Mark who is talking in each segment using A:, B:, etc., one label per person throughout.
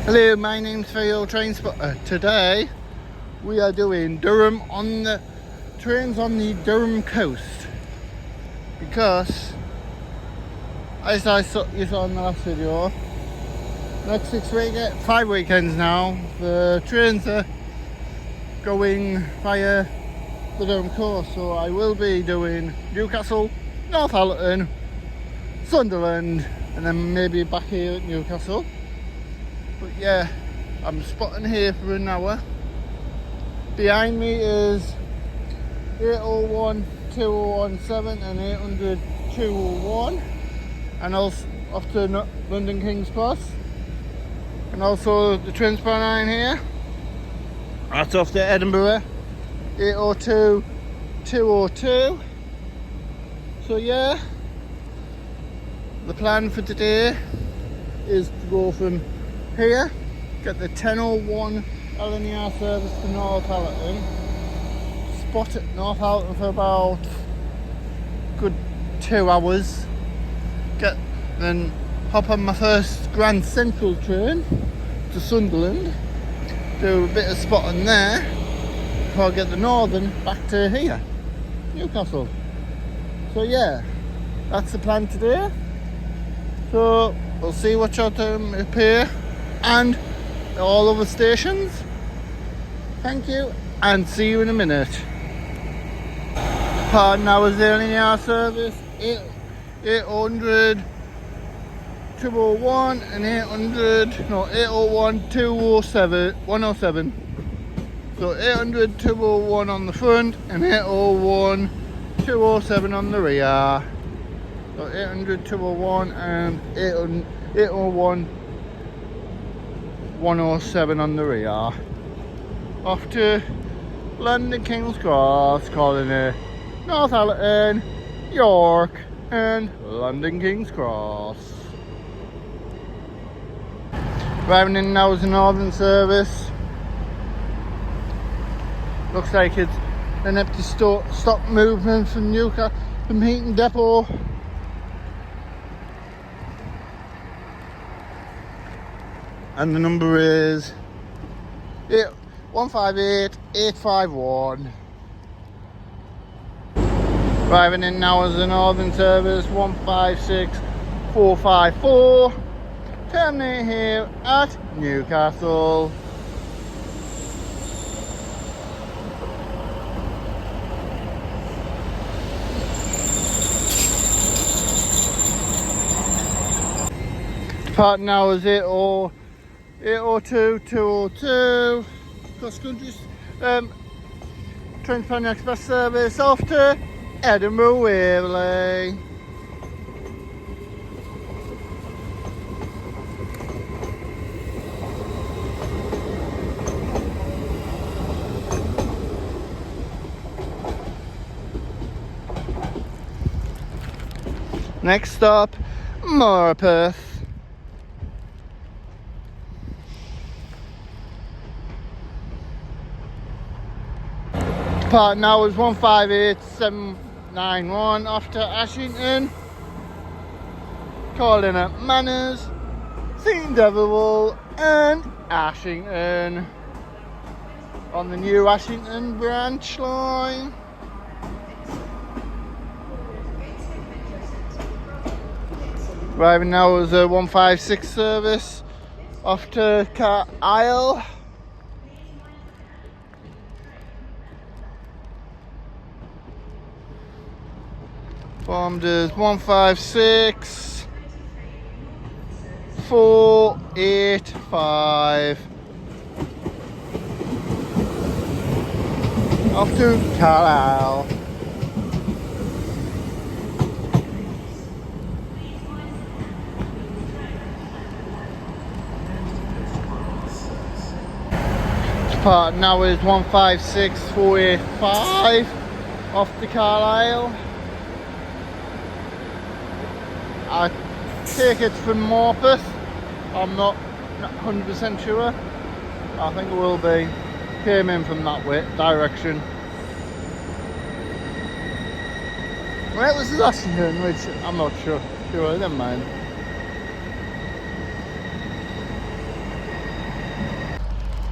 A: Hello, my name's Theo Train Spotter. Today we are doing Durham on the trains on the Durham coast, because as I saw you saw in the last video, next 5 weekends now the trains are going via the Durham coast. So I will be doing Newcastle, Northallerton, Sunderland, and then maybe back here at Newcastle. But yeah, I'm spotting here for an hour. Behind me is 801 2017 and 800 201, and also off to London King's Cross, and also the Transpan line here. That's off to Edinburgh, 802 202. So yeah, the plan for today is to go from here, get the 10:01 LNER service to Northallerton, spot at Northallerton for about good 2 hours, then hop on my first Grand Central train to Sunderland, do a bit of spotting there before I get the Northern back to here, Newcastle. So yeah, that's the plan today. So we'll see what you're doing up here and all other stations. Thank you, and see you in a minute. Pardon, now is the LNER service 800 201 and 801 207 107. So 800 201 on the front and 801 207 on the rear. So 800 201 and 801 107 on the rear. Off to London King's Cross, calling it Northallerton, York, and London King's Cross. Driving in now is the Northern service. Looks like it's an empty stop movement from Newcastle, from Heaton Depot. And the number is 158851. Driving in now is the Northern service 156454. Terminate here at Newcastle. Departing now is 802 202. Cross country Transpan Express service off to Edinburgh Waverley. Next stop, Morpeth. Part now is 158791 off to Ashington, calling at Manners, St Devil and Ashington on the new Ashington branch line. Driving now is a 156 service off to Carlisle. Formed as 156 485 off to Carlisle. Part now is 156 485 off to Carlisle. I take it from Morpeth. I'm not 100% sure. I think it will be. Came in from that way direction. Well, it was the Ashington, which I'm not sure. Never mind.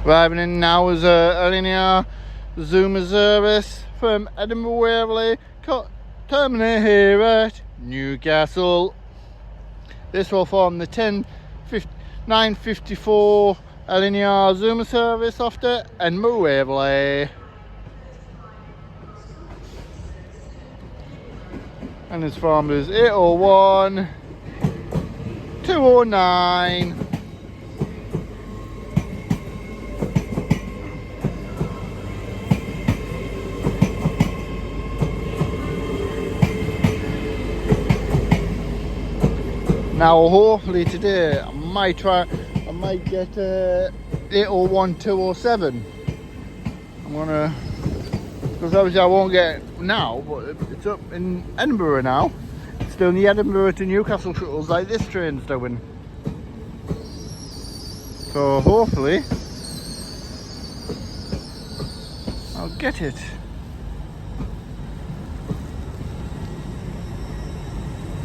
A: Arriving in now is a LNER Zoomer service from Edinburgh Waverley, terminate here at Newcastle. This will form the 9:54 LNER Zoomer service after Edinburgh Waverley. And it's formed as 801 209. Now hopefully today I might get 801 207. I'm gonna, because obviously I won't get it now, but it's up in Edinburgh now. It's still in the Edinburgh to Newcastle shuttles like this train's doing. So hopefully I'll get it.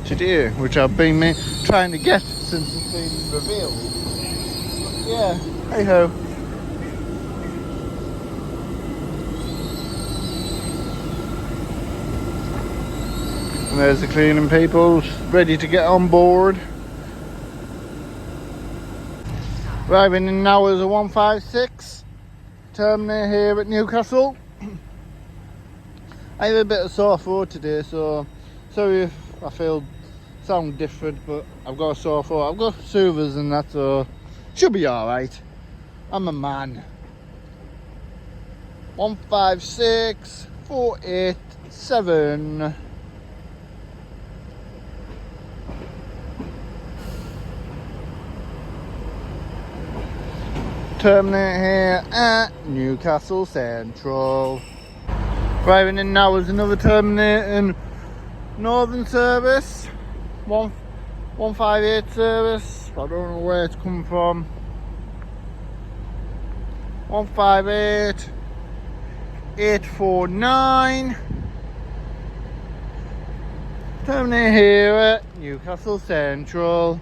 A: Today, which I've been trying to get since it's been revealed. But yeah, hey ho. And there's the cleaning people ready to get on board. Arriving in now is a 156 terminate here at Newcastle. I have a bit of sore throat today, so sorry if I sound different, but I've got a sore throat. I've got soothers and that, so should be alright. I'm a man. 156 487. Terminate here at Newcastle Central. Driving in now is another terminate in Northern service, 158 service. I don't know where it's come from. 158 849. Terminate here at Newcastle Central.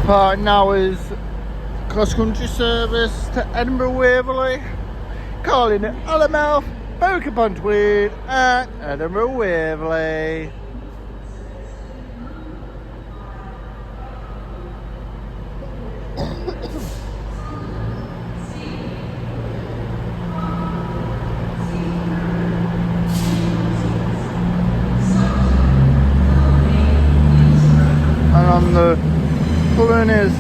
A: Part now is cross-country service to Edinburgh Waverley, calling it Allenmouth, Berwick-upon-Tweed at Edinburgh Waverley. And on the Pulling is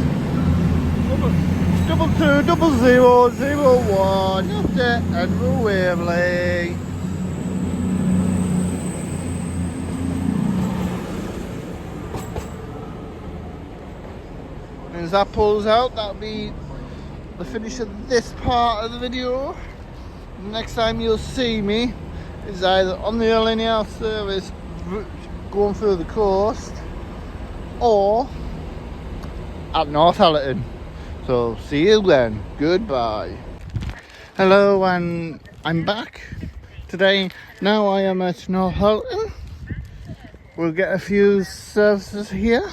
A: 22001 up to Edinburgh Waverley. And as that pulls out, that'll be the finish of this part of the video. The next time you'll see me is either on the LNER service going through the coast or at Northallerton. So see you then. Goodbye. Hello, and I'm back today. Now I am at Northallerton. We'll get a few services here.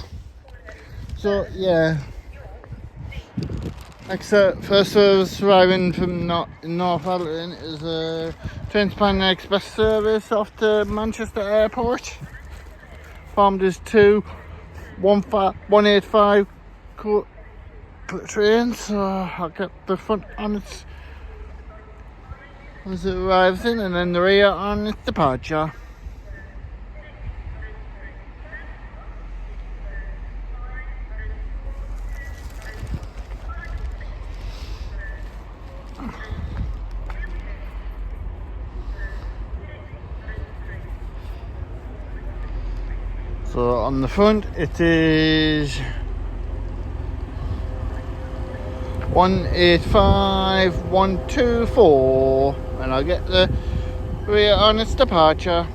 A: So yeah, first service arriving from Northallerton is a Trans-Pennine Express service off to Manchester Airport. Formed as 185 train, so I'll get the front on its as it arrives in, and then the rear on its departure. So on the front it is 185124, and I'll get the rear on its departure.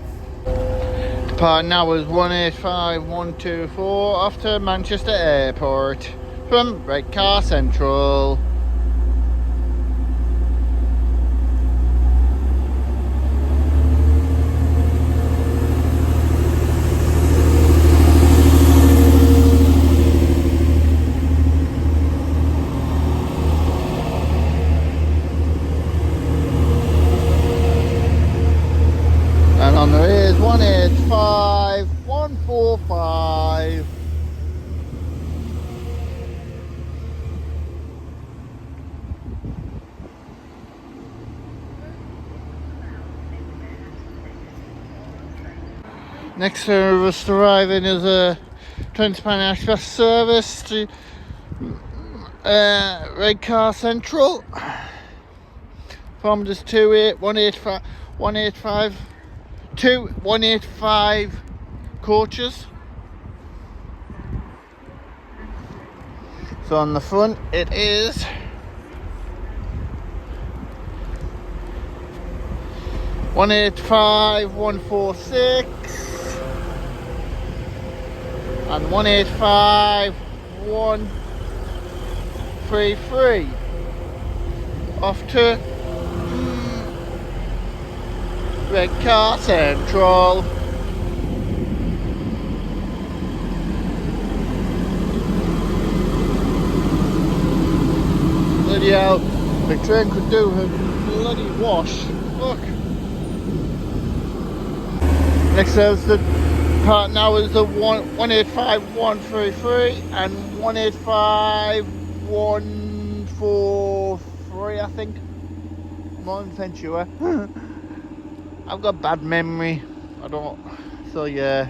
A: Depart now is 185124 off to Manchester Airport from Redcar Central. on there is 185 145. Next service arriving is a £20 express service to Red Car Central. From just 185 coaches. So on the front it is 185 146 and 185 133 off to Red Car Central. Bloody hell, the train could do a bloody wash. Look. Next service the part now is the 185 133 and 185 143, I think. I'm not even sure. I've got bad memory. I don't. So yeah.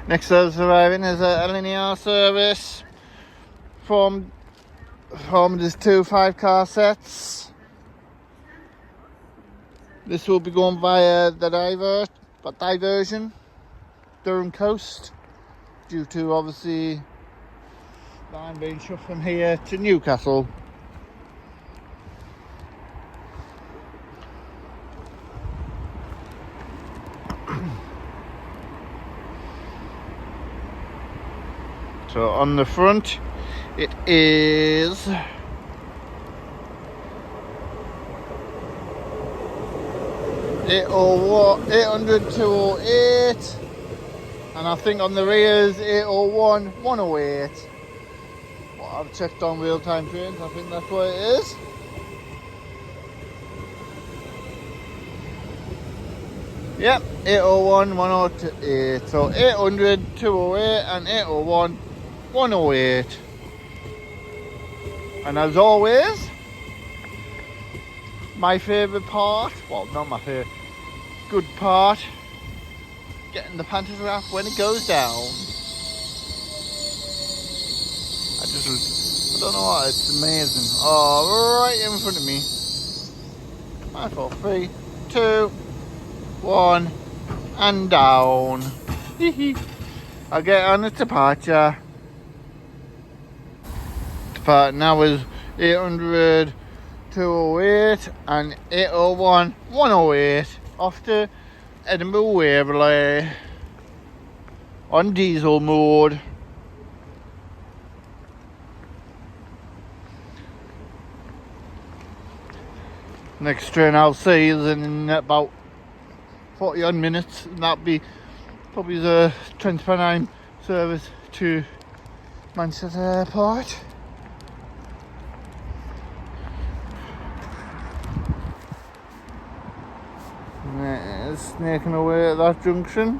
A: Next service arriving is a LNER service from there's 2 5-car sets. This will be going via the diversion, Durham coast, due to obviously line being shut from here to Newcastle. So on the front it is 800 208, and I think on the rear is 801 108. Well, I've checked on real-time trains, I think that's what it is. Yep, 801 108. So 800 208 and 801 108. And as always, my favourite part, well, not my favourite, good part, getting the pantograph when it goes down. I don't know what, it's amazing. Oh, right in front of me. 5, 4, 3, 2, 1, and down. I'll get on the departure. Depart now is 800 208 and 801 108 off to Edinburgh Waverley on diesel mode. Next train I'll see is in about 40 odd minutes, and that'll be probably the 20 service to Manchester Airport. Snaking away at that junction.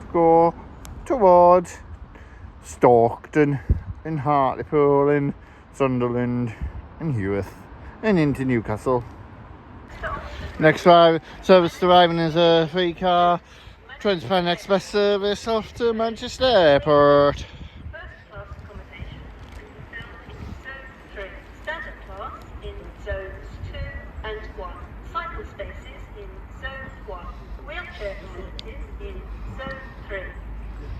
A: To go towards Stockton and Hartlepool and Sunderland and Heworth and into Newcastle. Next service arriving is a 3-car £20 express service off to Manchester Airport.
B: Zones 2 and 1, cycle spaces in Zone 1, wheelchair facilities in Zone 3.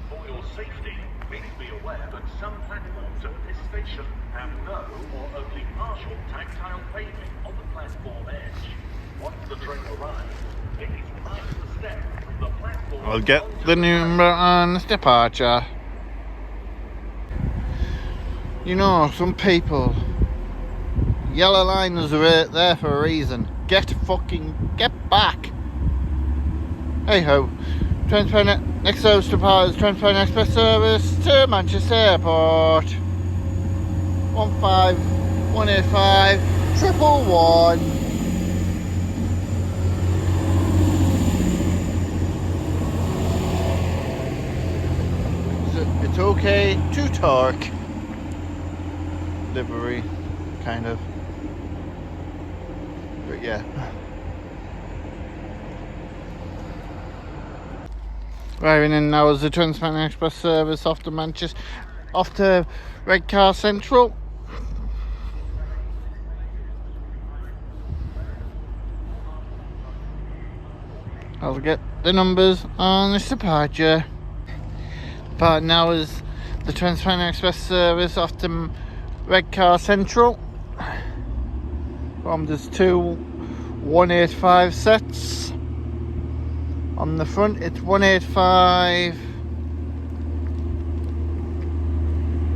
C: For your safety, please be aware that some platforms at this station have no or only partial tactile paving on the platform edge. Once the train arrives, it is time to step from the platform
A: I'll get the number on this departure. You know, some people, yellow liners are there for a reason. Get back. Hey ho. Next service departures, Transparent Express service to Manchester Airport. 15185 111. So it's okay to talk. Livery, kind of. But yeah. Arriving in now is the Transparent Express service off to Manchester, off to Redcar Central. I'll get the numbers on this departure. But now is the Transparent Express service off to Redcar Central. There's two 185 sets. On the front it's 185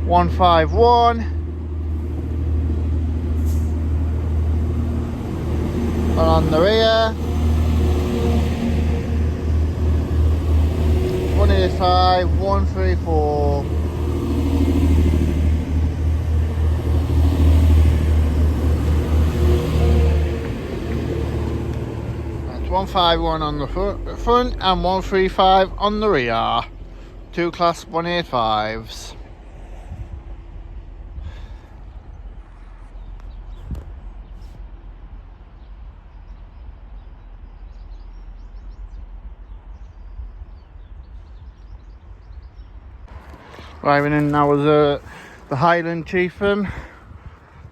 A: 151, and on the rear 185 134. That's 151 on the front and 135 on the rear. Two class 185s. Arriving in now is the Highland Chiefham,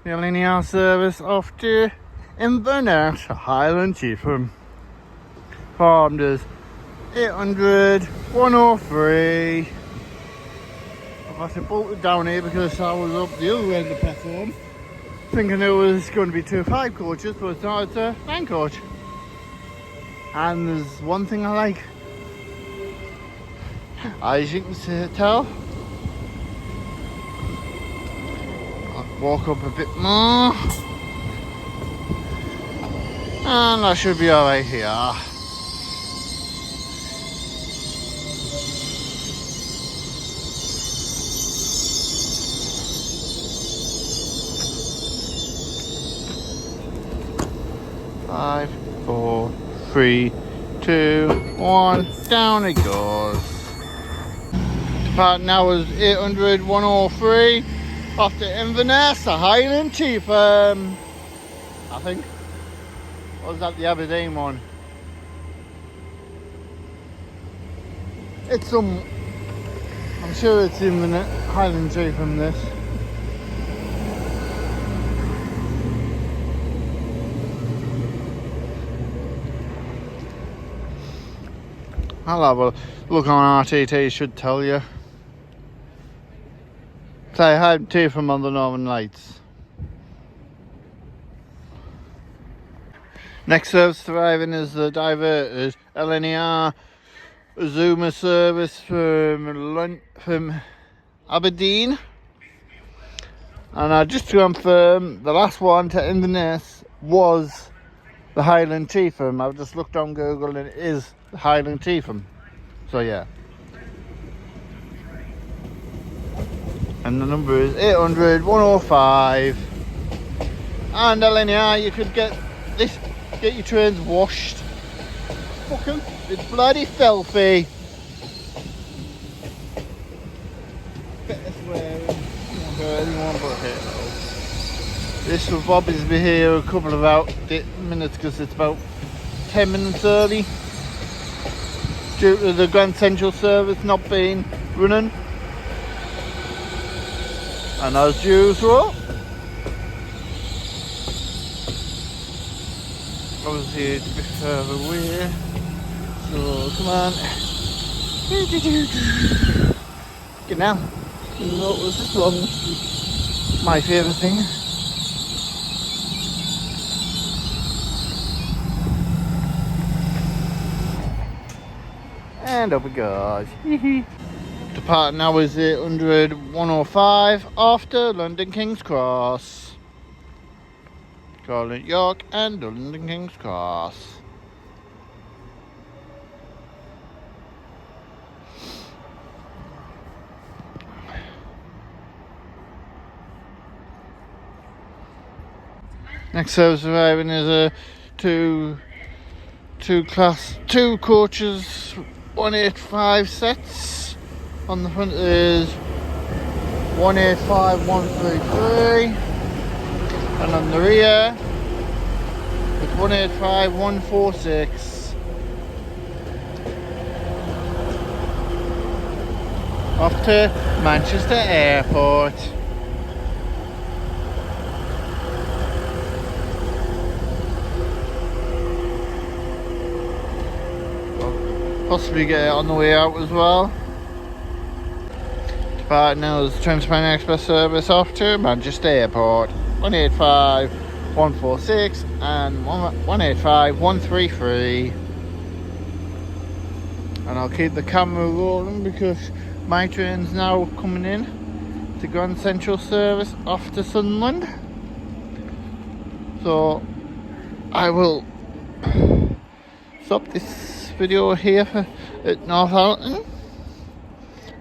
A: the LNER service off to Inverness, Highland Chiefham. Formed as 800 103. I've had to bolt it down here because I was up the other end of the platform thinking it was going to be 2 5 coaches, but it's not, it's a 9 coach. And there's one thing I like, as you can tell. Walk up a bit more and I should be alright here. Five, 4, 3, 2, 1, down it goes. Depart now is 800 103. Off to Inverness, the Highland Chiefham, I think. Or was that the Aberdeen one? It's some, I'm sure it's Inverness, Highland Chiefham this. I'll have a look on RTT, should tell you. Say hi to from on the Northern Lights. Next service arriving is the diverters LNER Zoomer service from Aberdeen. And just to confirm, the last one to Inverness was the Highland Chiefham. I've just looked on Google and it is the Highland Chiefham. So yeah. And the number is 800 105. And LNER, you could get your trains washed. Fucking, it's bloody filthy. Get this way. Anyone but here. This will Bobby's be here a couple of minutes because it's about 10 minutes early due to the Grand Central service not being running. And as usual, obviously it's a bit further away, so come on. Get now. What was this one? My favourite thing. and up it goes. Departing now is the 105 after London King's Cross. Calling York and London King's Cross. Next service arriving is a two coaches 185 sets. On the front is 185 133, and on the rear it's 185 146. Off to Manchester Airport. Possibly get it on the way out as well. Departing now is Trans-Pennine Express service off to Manchester Airport. 185 146 and 185 133. And I'll keep the camera rolling because my train's now coming in to Grand Central service off to Sunderland. So I will stop this video here at Northampton.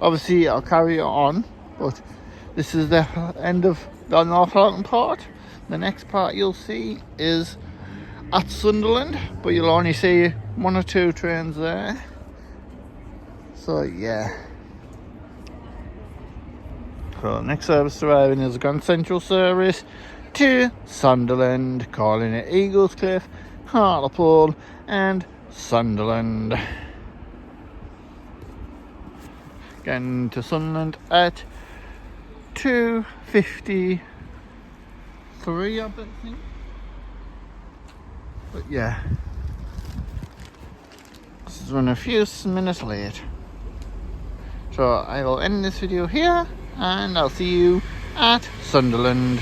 A: Obviously I'll carry it on, but this is the end of the Northampton part. The next part you'll see is at Sunderland, but you'll only see 1 or 2 trains there. So yeah. So next service arriving is a Grand Central service to Sunderland, calling it Eaglescliff, Hartlepool and Sunderland. Getting to Sunderland at 2:53, I think. But yeah, this is running a few minutes late. So I will end this video here, and I'll see you at Sunderland.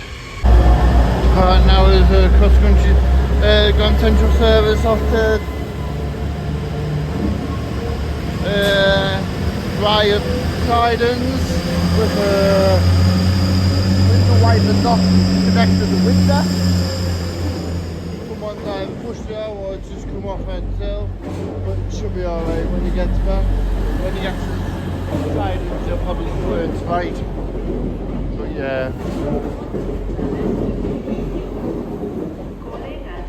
A: Now is a cross-country Grand Central service off to Riot Sidons with a wiper dock connected to the window. Come on down, push it out, or just come off itself. But it should be alright when you get to that. When you get to the Sidons, you'll probably know it's right. But yeah.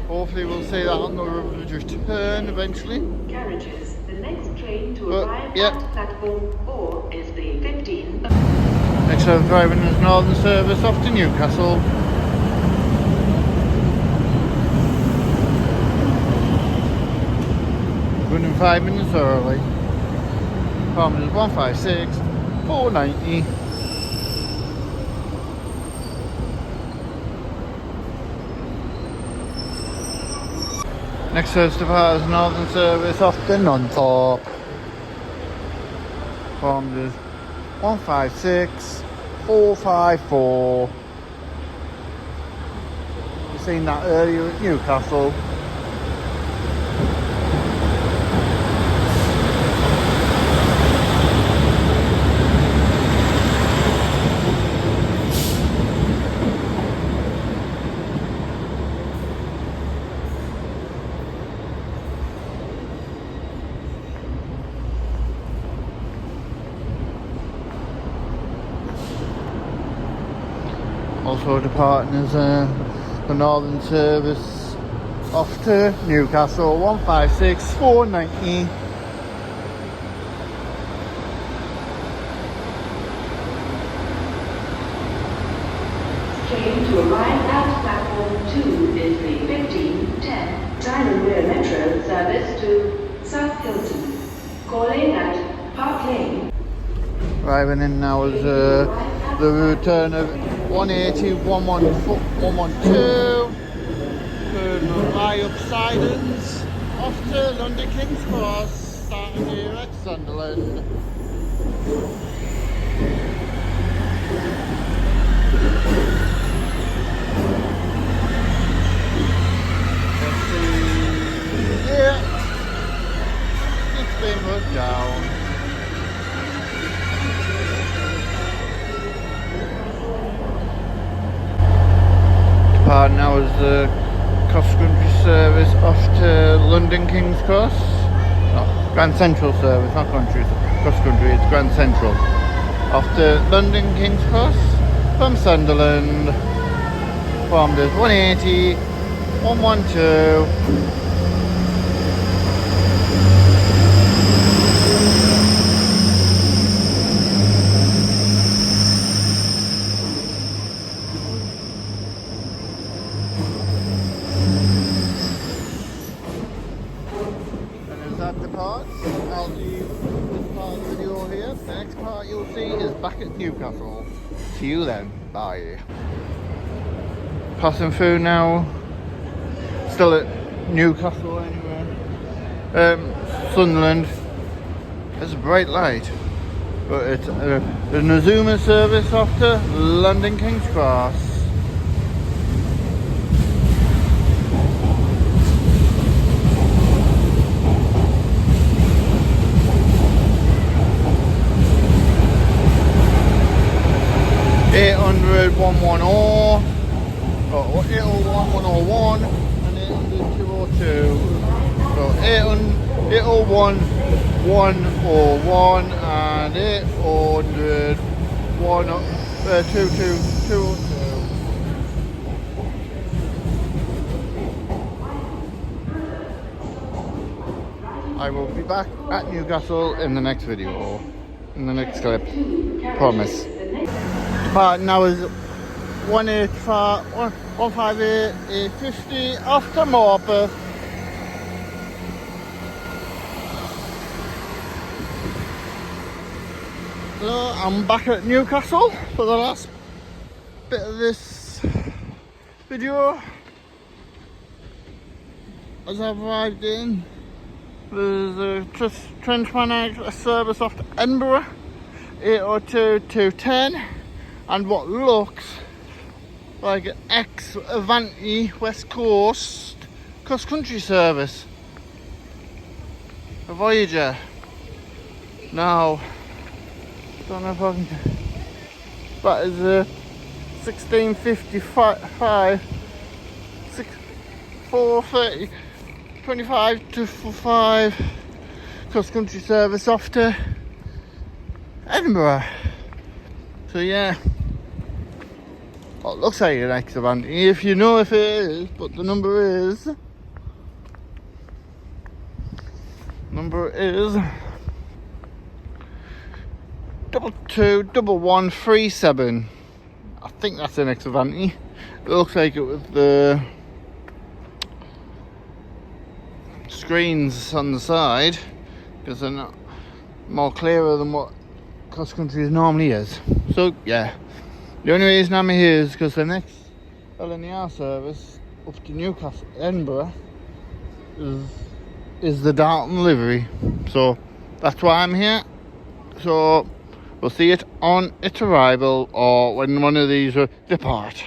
A: Hopefully we'll see that on the return eventually.
B: Carriages. The next train to arrive at platform 4 is the 15.
A: Next service driving is Northern service off to Newcastle. 105 minutes early. Time is 156 490. Next service depart is Northern service off to Nunthorpe. Time is 156 454. You've seen that earlier at Newcastle. Also departing is the Northern service off to Newcastle, 156 490.
B: Train to arrive at platform 2 is the 1510 Durham Metro service to South Hilton, calling at Park Lane.
A: Arriving in now is the return of 180 112. Good lie up Sidons off to London King's Cross, starting here at Sunderland. Let's see. Yeah, it's been put down. the cross-country service off to London King's Cross. No, Grand Central service, not cross-country, it's Grand Central. Off to London King's Cross from Sunderland. From the 180, 112. I'll leave this part of the video here. The next part you'll see is back at Newcastle. See you then. Bye. Passing through now. Still at Newcastle anyway. Sunderland. There's a bright light. But it's an Azuma service off to London King's Cross. $800 110, or 801 101, and 800 202. So 801 101 and 800 202. I will be back at Newcastle in the next video, in the next clip. Promise. Part now is 158, 850 off to Morpeth. Hello, I'm back at Newcastle for the last bit of this video. As I've arrived in, there's a Trenchman service off to Edinburgh, 802 210. And what looks like an ex-Avanti West Coast cross-country service, a Voyager. Now, don't know if I can. That is a 1655, 430, 25 to 5 cross-country service off to Edinburgh. So yeah. Well, it looks like an ex-Avanti, if you know if it is, but the number is 221137. I think that's an ex-Avanti. It looks like it with the screens on the side, because they're not more clearer than what cross country normally is. So yeah, the only reason I'm here is because the next LNER service up to Newcastle, Edinburgh, is the Darton livery. So that's why I'm here. So we'll see it on its arrival or when one of these will depart.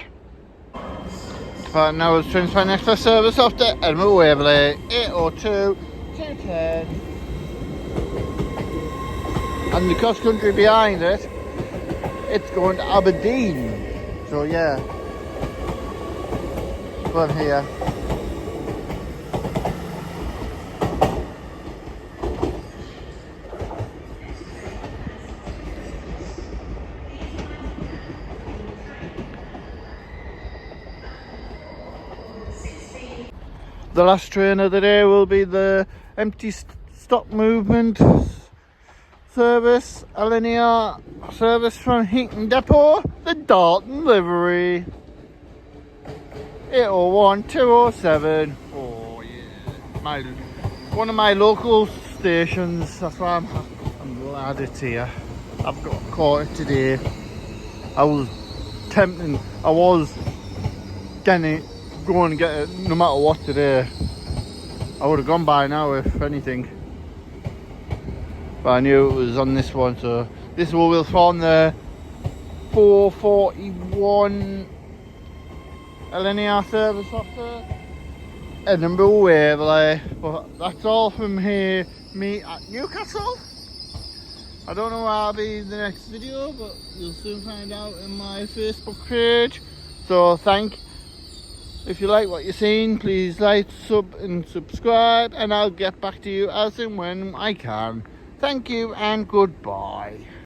A: Depart now is Transfer Express service off to Edinburgh Waverley, 802 210. And the cross country behind it, it's going to Aberdeen. So yeah, from here. The last train of the day will be the empty stock movement service, LNER service from Heaton Depot, the Darton livery, 801 207. Oh yeah, one of my local stations. That's why I'm glad it's here. I've caught it today. I was tempting. I was going to get it no matter what today. I would have gone by now if anything. But I knew it was on this one, so this will form the 441 LNER service off there. Edinburgh Waverley. But that's all from me at Newcastle. I don't know where I'll be in the next video, but you'll soon find out in my Facebook page. So thank If you like what you're seeing, please like, sub and subscribe, and I'll get back to you as and when I can. Thank you and goodbye.